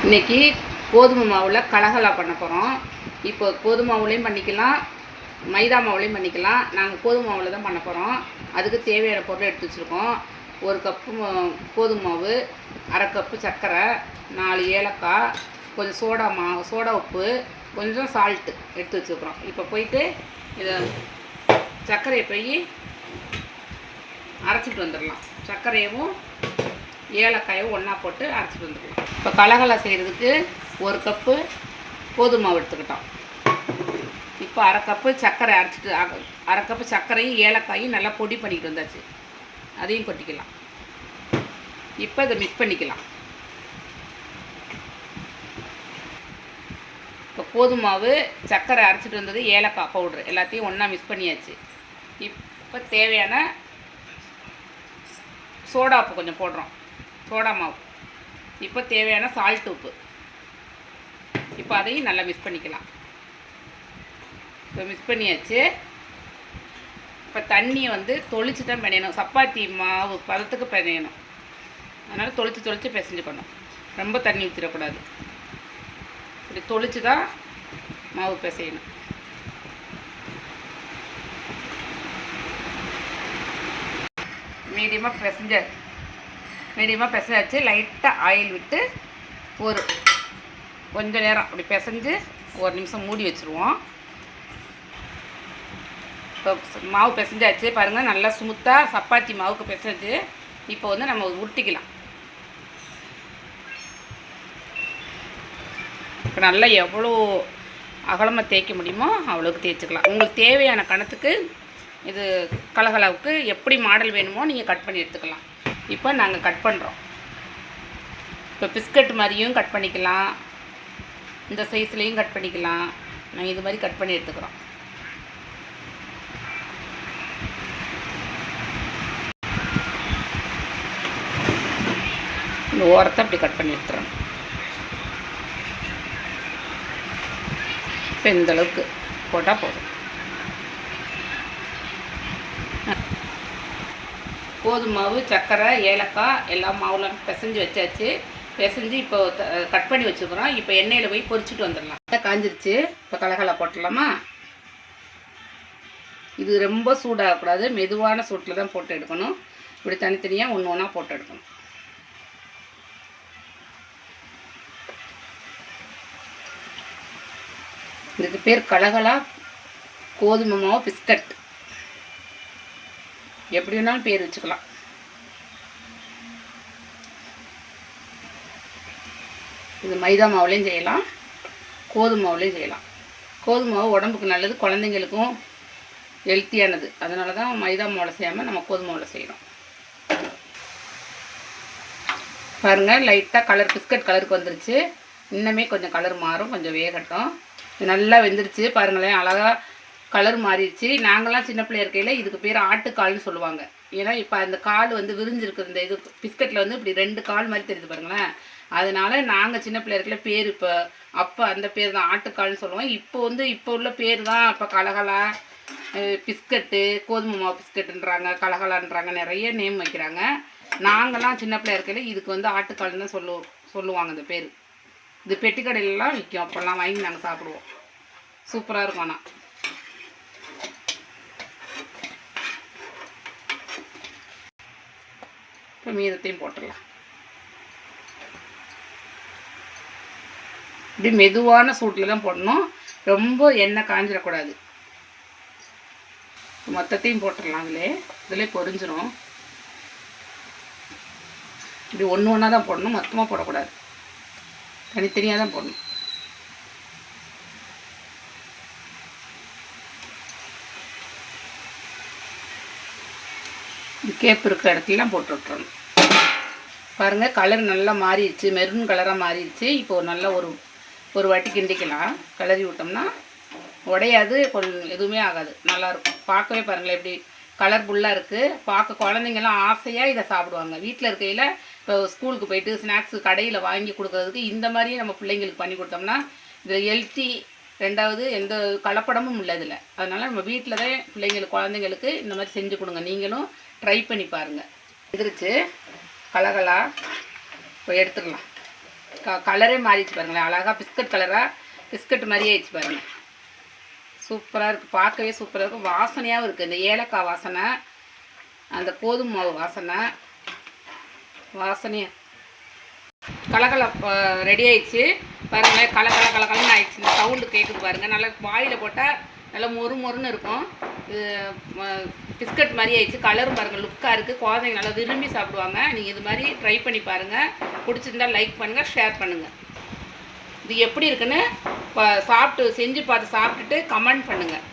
இன்றைக்கி கோதுமை மாவில் கலகலா பண்ண போகிறோம். இப்போ கோதுமை மாவுலேயும் பண்ணிக்கலாம், மைதா மாவுலேயும் பண்ணிக்கலாம். நாங்கள் கோதுமை மாவில் தான் பண்ண போகிறோம். அதுக்கு தேவையான பொருள் எடுத்து வச்சுருக்கோம். 1 கப்பு கோதுமை மாவு, 1/2 கப்பு சர்க்கரை, 4 ஏலக்காய், கொஞ்சம் சோடா உப்பு, கொஞ்சம் சால்ட்டு எடுத்து வச்சுருக்குறோம். இப்போ போயிட்டு இதை சர்க்கரையை போய் அரைச்சிட்டு வந்துடலாம். சர்க்கரையவும் ஏலக்காயும் ஒன்றா போட்டு அரைச்சிட்டு வந்துடலாம். இப்போ கலகலா செய்கிறதுக்கு 1 கப்பு கோதுமை மாவு எடுத்துக்கிட்டோம். இப்போ 1/2 கப்பு சர்க்கரை அரைச்சிட்டு 1/2 கப்பு சர்க்கரையும் ஏலக்காயும் நல்லா பொடி பண்ணிக்கிட்டு வந்தாச்சு. அதையும் கொட்டிக்கலாம். இப்போ இதை மிக்ஸ் பண்ணிக்கலாம். இப்போ கோதுமை மாவு, சர்க்கரை அரைச்சிட்டு வந்தது, ஏலக்காய் பவுட்ரு எல்லாத்தையும் ஒன்றா மிக்ஸ் பண்ணியாச்சு. இப்போ தேவையான சோடா உப்பு கொஞ்சம் போடுறோம், சோடா மாவு. இப்போ தேவையான சால்ட் உப்பு. இப்போ அதையும் நல்லா மிக்ஸ் பண்ணிக்கலாம். இப்போ மிக்ஸ் பண்ணியாச்சு. இப்போ தண்ணியை தொளிச்சு தான் பிணையணும். சப்பாத்தி மாவு பதத்துக்கு பிணையணும். அதனால் தொளிச்சு பிசைஞ்சுக்கணும். ரொம்ப தண்ணி ஊற்றிடக்கூடாது. இப்படி தொளிச்சு தான் மாவு பிசையணும். மீடியமாக பிசைஞ்சாச்சு. லைட்டாக ஆயில் விட்டு கொஞ்சம் நேரம் அப்படி பிசைஞ்சு 1 நிமிஷம் மூடி வச்சுருவோம். இப்போ மாவு பிசைஞ்சாச்சு பாருங்கள், நல்லா ஸ்மூத்தாக சப்பாத்தி மாவுக்கு பிசைஞ்சு. இப்போ நம்ம உருட்டிக்கலாம். இப்போ நல்லா எவ்வளோ அகலமாக தேய்க்க முடியுமோ அவ்வளோக்கு தேய்ச்சிக்கலாம். உங்களுக்கு தேவையான கணத்துக்கு இது கலகலாவுக்கு எப்படி மாடல் வேணுமோ நீங்கள் கட் பண்ணி எடுத்துக்கலாம். இப்போ நாங்கள் கட் பண்ணுறோம். இப்போ பிஸ்கட் மாதிரியும் கட் பண்ணிக்கலாம், இந்த சைஸ்லேயும் கட் பண்ணிக்கலாம். நாங்கள் இது மாதிரி கட் பண்ணி எடுத்துக்கிறோம். இந்த ஓரத்தை அப்படி கட் பண்ணி எடுத்துகிறோம். இப்போ இந்தளவுக்கு போட்டால் போதும். கோதுமை மாவு, சர்க்கரை, ஏலக்காய் எல்லாம் மாவுலாம் பிசைஞ்சு வச்சாச்சு. பிசைஞ்சு இப்போ கட் பண்ணி வச்சுக்கிறோம். இப்போ எண்ணெயில் போய் பொரிச்சிட்டு வந்துடலாம். காஞ்சிருச்சு. இப்போ கலகலா போட்டுடலாமா? இது ரொம்ப சூடாகக்கூடாது, மெதுவான சூட்டில் தான் போட்டு எடுக்கணும். இப்படி தனித்தனியாக ஒன்று ஒன்றா போட்டு எடுக்கணும். இதுக்கு பேர் கலகலா கோதுமை மாவு பிஸ்கட். எப்படி வேணாலும் பேர் வச்சுக்கலாம். இது மைதா மாவுலேயும் செய்யலாம், கோதுமை மாவுலேயும் செய்யலாம். கோதுமை மாவு உடம்புக்கு நல்லது, குழந்தைங்களுக்கும் ஹெல்த்தியானது. அதனால தான் மைதா மாவில் செய்யாமல் நம்ம கோதுமை மாவில் செய்யணும். பாருங்கள், லைட்டாக கலர் பிஸ்கட் கலருக்கு வந்துருச்சு. இன்னுமே கொஞ்சம் கலர் மாறும், கொஞ்சம் வேகட்டும். நல்லா வெந்துருச்சு பாருங்களேன், அழகாக கலர் மாறிடுச்சு. நாங்கள்லாம் சின்ன பிள்ளைய இருக்கையில் இதுக்கு பேர் ஆட்டுக்கால்னு சொல்லுவாங்க. ஏன்னா இப்போ அந்த கால் விரிஞ்சிருக்கு. இந்த இது பிஸ்கட்டில் இப்படி 2 கால் மாதிரி தெரியுது பாருங்களேன். அதனால் நாங்கள் சின்ன பிள்ளைய இருக்கையில் பேர் அப்போ அந்த பேர் தான் ஆட்டுக்கால்னு சொல்லுவோம். இப்போ உள்ள பேர் தான் இப்போ கலகலா பிஸ்கட்டு, கோதுமை மாவு பிஸ்கட்டுன்றாங்க, கலகலான்றாங்க, நிறைய நேம் வைக்கிறாங்க. நாங்கள்லாம் சின்ன பிள்ளைய இருக்கையில் இதுக்கு ஆட்டுக்கால்னு தான் சொல்லுவாங்க இந்த பேர். இது பெட்டிக்கடையிலலாம் விற்கும். அப்போல்லாம் வாங்கி நாங்கள் சாப்பிடுவோம். சூப்பராக இருக்கும். ஆனால் இப்போ மீதத்தையும் போட்டுடலாம். இப்படி மெதுவான சூட்டில் தான் போடணும், ரொம்ப எண்ணெய் காஞ்சிடக்கூடாது. மொத்தத்தையும் போட்டுடலாம். இதிலே பொரிஞ்சிடும். இப்படி ஒன்று ஒன்றா தான் போடணும், மொத்தமாக போடக்கூடாது. தனித்தனியாக தான் போடணும். கேப் இருக்கிற இடத்துலாம் போட்டு விட்டுறணும். பாருங்கள், கலர் நல்லா மாறிடுச்சு, மெரூன் கலராக மாறிடுச்சு. இப்போது நல்லா ஒரு வாட்டி கிண்டிக்கலாம். கிளறி விட்டோம்னா உடையாது, கொஞ்சம் எதுவுமே ஆகாது, நல்லாயிருக்கும். பார்க்கவே பாருங்களேன் எப்படி கலர்ஃபுல்லாக இருக்குது. பார்க்க குழந்தைங்கள்லாம் ஆசையாக இதை சாப்பிடுவாங்க. வீட்டில் இருக்கையில் இப்போ ஸ்கூலுக்கு போயிட்டு ஸ்நாக்ஸு கடையில் வாங்கி கொடுக்குறதுக்கு இந்த மாதிரியே நம்ம பிள்ளைங்களுக்கு பண்ணி கொடுத்தோம்னா இதில் ஹெல்த்தி. 2வது எந்த கலப்படமும் இல்லை இதில். அதனால் நம்ம வீட்டில் தான் பிள்ளைங்களுக்கு, குழந்தைங்களுக்கு இந்த மாதிரி செஞ்சு கொடுங்க. நீங்களும் ட்ரை பண்ணி பாருங்கள். எதிர்த்து கலகலா இப்போ எடுத்துடலாம். கலரே மாறிடுச்சு பாருங்களேன். அழகாக பிஸ்கட் கலராக பிஸ்கட் மாதிரியே ஆயிடுச்சு பாருங்கள். சூப்பராக இருக்குது, பார்க்கவே சூப்பராக இருக்கும். வாசனையாகவும் இருக்குது. இந்த ஏலக்காய் வாசனை, அந்த கோதுமை மாவு வாசனையாக கலக்கலை ரெடி ஆயிடுச்சு பாருங்களேன். கலக்கலன்னு ஆயிடுச்சு. இந்த சவுண்டு கேட்குது பாருங்கள். நல்லா வாயில் போட்டால் நல்லா மொறுன்னு இருக்கும். இது பிஸ்கட் மாதிரி ஆயிடுச்சு. கலரும் பாருங்கள் லுக்காக இருக்குது. குழந்தைங்க நல்லா விரும்பி சாப்பிடுவாங்க. நீங்கள் இது மாதிரி ட்ரை பண்ணி பாருங்கள். பிடிச்சிருந்தா லைக் பண்ணுங்கள், ஷேர் பண்ணுங்கள். இது எப்படி இருக்குன்னு செஞ்சு பார்த்து சாப்பிட்டுட்டு கமெண்ட் பண்ணுங்கள்.